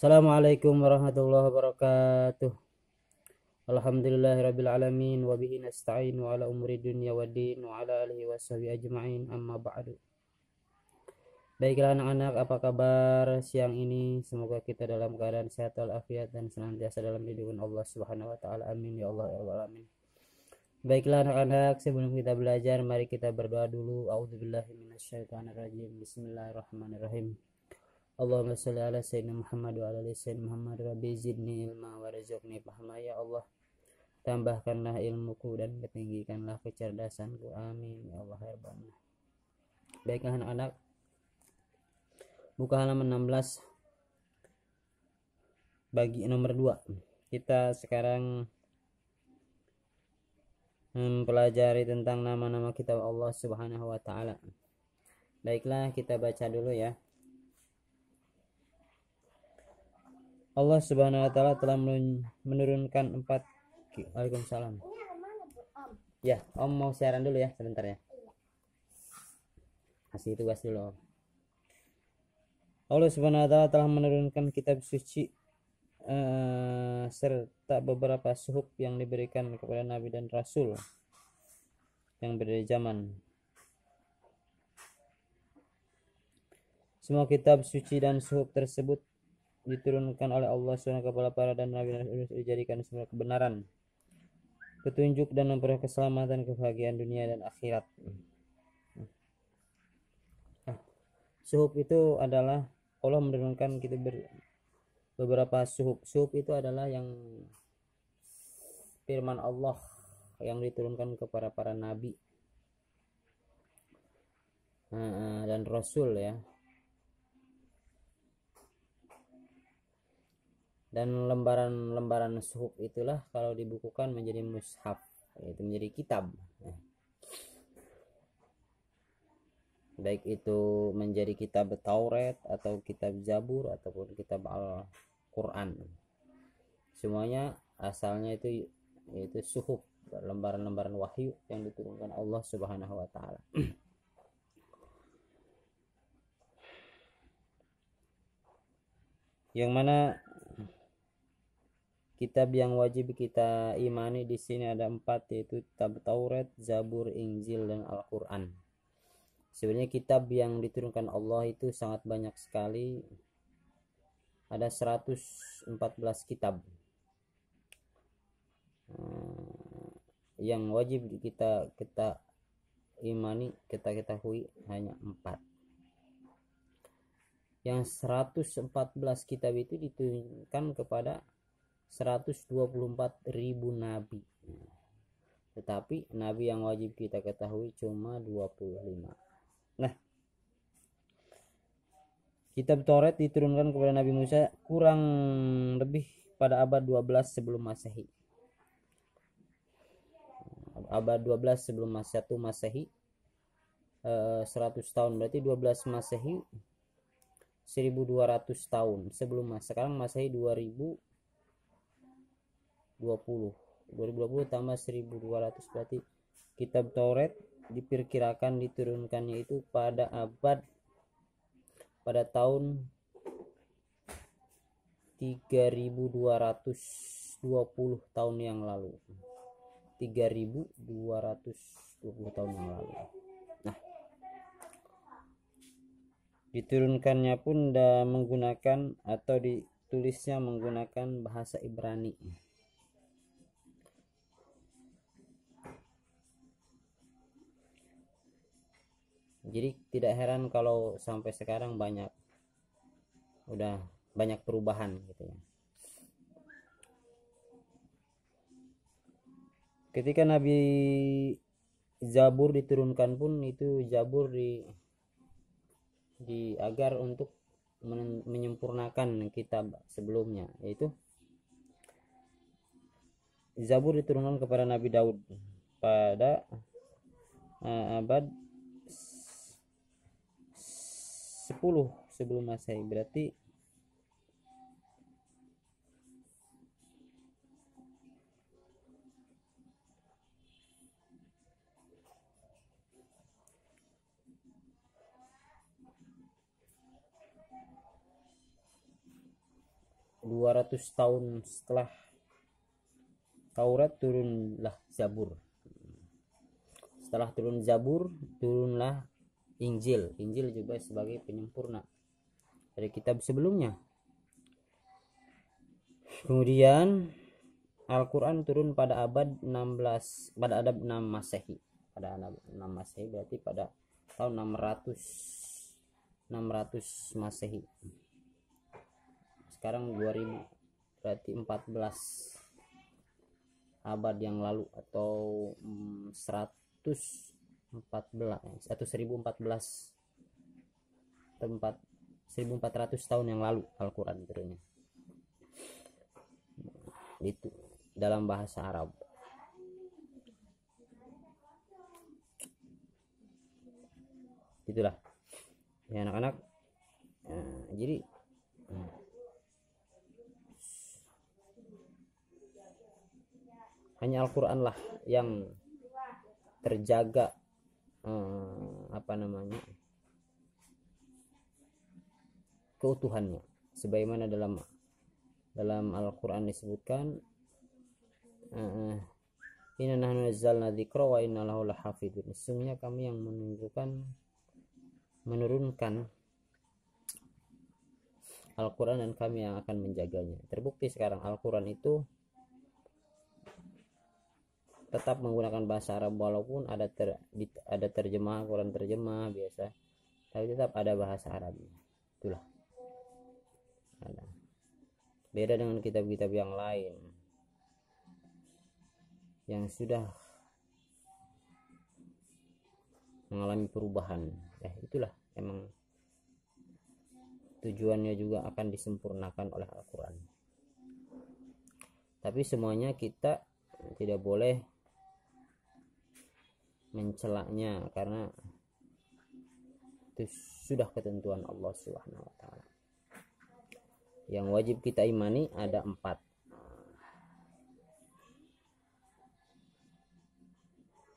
Assalamualaikum warahmatullahi wabarakatuh. Alhamdulillahirabbil alamin wa bihi nasta'in wa ala umuri dunya waddin wa ala alihi washabihi ajma'in amma ba'du. Baiklah anak-anak, apa kabar siang ini? Semoga kita dalam keadaan sehat walafiat dan senantiasa dalam lindungan Allah Subhanahu wa taala. Amin ya Allah ya rabbal alamin. Baiklah anak-anak, sebelum kita belajar mari kita berdoa dulu. A'udzubillahi minasyaitonirrajim. Bismillahirrahmanirrahim. Allahumma sholli ala sayyidina Muhammad wa ala ali sayyidina Muhammad. Rabbi zidni ilma warzuqni fahma. Ya Allah, tambahkanlah ilmuku dan tinggikanlah kecerdasanku. Amin ya Allah ya rabbal alamin. Baiklah anak-anak, buka halaman 16 bagi nomor 2. Kita sekarang mempelajari tentang nama-nama kitab Allah Subhanahu wa taala. Baiklah, kita baca dulu ya. Allah Subhanahu wa taala telah menurunkan 4. Waalaikumsalam. Ya, Om mau siaran dulu ya sebentar ya. Kasih tugas dulu. Allah Subhanahu wa taala telah menurunkan kitab suci serta beberapa suhuf yang diberikan kepada nabi dan rasul yang berbeda zaman. Semua kitab suci dan suhuf tersebut diturunkan oleh Allah SWT kepada para dan nabi dan rasul dijadikan semua kebenaran, petunjuk dan memperoleh keselamatan, kebahagiaan dunia dan akhirat. Suhuf itu adalah Allah menurunkan kita beberapa suhuf. Suhuf itu adalah yang firman Allah yang diturunkan kepada para nabi dan rasul ya. Dan lembaran-lembaran suhuf itulah kalau dibukukan menjadi mushaf, yaitu menjadi kitab. Baik itu menjadi kitab Taurat atau kitab Zabur ataupun kitab Al-Quran, semuanya asalnya itu suhuf, lembaran-lembaran wahyu yang diturunkan Allah Subhanahu wa taala. Yang mana kitab yang wajib kita imani di sini ada 4, yaitu kitab Taurat, Zabur, Injil dan Al-Quran. Sebenarnya kitab yang diturunkan Allah itu sangat banyak sekali. Ada 114 kitab. Yang wajib kita imani, kita ketahui hanya 4. Yang 114 kitab itu diturunkan kepada 124.000 nabi. Tetapi nabi yang wajib kita ketahui cuma 25. Nah, kitab Taurat diturunkan kepada Nabi Musa kurang lebih pada abad 12 sebelum Masehi. Abad 12 sebelum 1 Masehi, 100 tahun berarti 12 Masehi 1200 tahun sebelum sekarang Masehi 2020 tambah 1200 berarti kitab Taurat diperkirakan diturunkannya itu pada tahun 3220 tahun yang lalu. 3220 tahun yang lalu. Nah, diturunkannya pun menggunakan atau ditulisnya menggunakan bahasa Ibrani. Jadi tidak heran kalau sampai sekarang udah banyak perubahan gitu ya. Ketika Nabi Zabur diturunkan pun itu Zabur agar untuk menyempurnakan kitab sebelumnya, yaitu Zabur diturunkan kepada Nabi Daud pada abad 10 sebelum Masehi, berarti 200 tahun setelah Taurat turunlah Zabur. Setelah turun Zabur, turunlah Injil. Injil juga sebagai penyempurna dari kitab sebelumnya. Kemudian Al-Quran turun pada abad 16, pada abad 6 Masehi. Pada abad 6 Masehi berarti pada tahun 600 Masehi. Sekarang 2000, berarti 14 abad yang lalu atau 114 atau 1014 tempat 1400 tahun yang lalu Al-Quran turunnya. Itu dalam bahasa Arab. Itulah ya anak-anak. Jadi hanya Al-Quran lah yang terjaga keutuhannya, sebagaimana dalam Al-Quran disebutkan, inna nahnu nazzalna dzikra wa inna lahu lahafidun. Sesungguhnya kami yang menurunkan Al-Quran dan kami yang akan menjaganya. Terbukti sekarang Al-Quran itu tetap menggunakan bahasa Arab, walaupun ada terjemah Quran terjemah biasa, tapi tetap ada bahasa Arabnya. Itulah ada. Beda dengan kitab-kitab yang lain yang sudah mengalami perubahan. Itulah emang tujuannya juga akan disempurnakan oleh Al-Quran. Tapi semuanya kita tidak boleh mencelaknya, karena itu sudah ketentuan Allah Subhanahu wa taala. Yang wajib kita imani ada 4.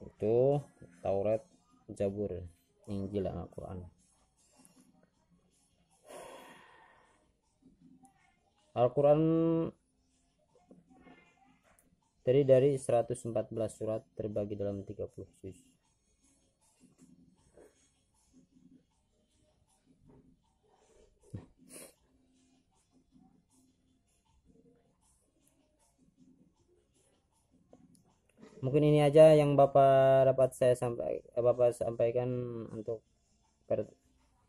Itu Taurat, Zabur, Injil, dan Al-Quran. Al-Quran terdiri dari 114 surat terbagi dalam 30 juz. Mungkin ini aja yang Bapak sampaikan untuk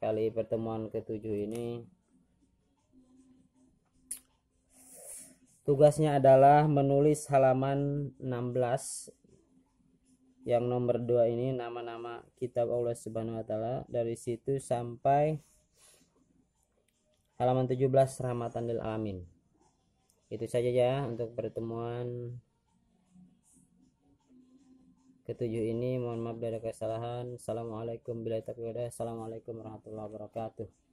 kali pertemuan ke-7 ini. Tugasnya adalah menulis halaman 16 yang nomor 2 ini, nama-nama kitab Allah Subhanahu wa taala, dari situ sampai halaman 17 rahmatan lil alamin. Itu saja ya untuk pertemuan ke-7 ini. Mohon maaf dari kesalahan. Assalamualaikum warahmatullahi wabarakatuh.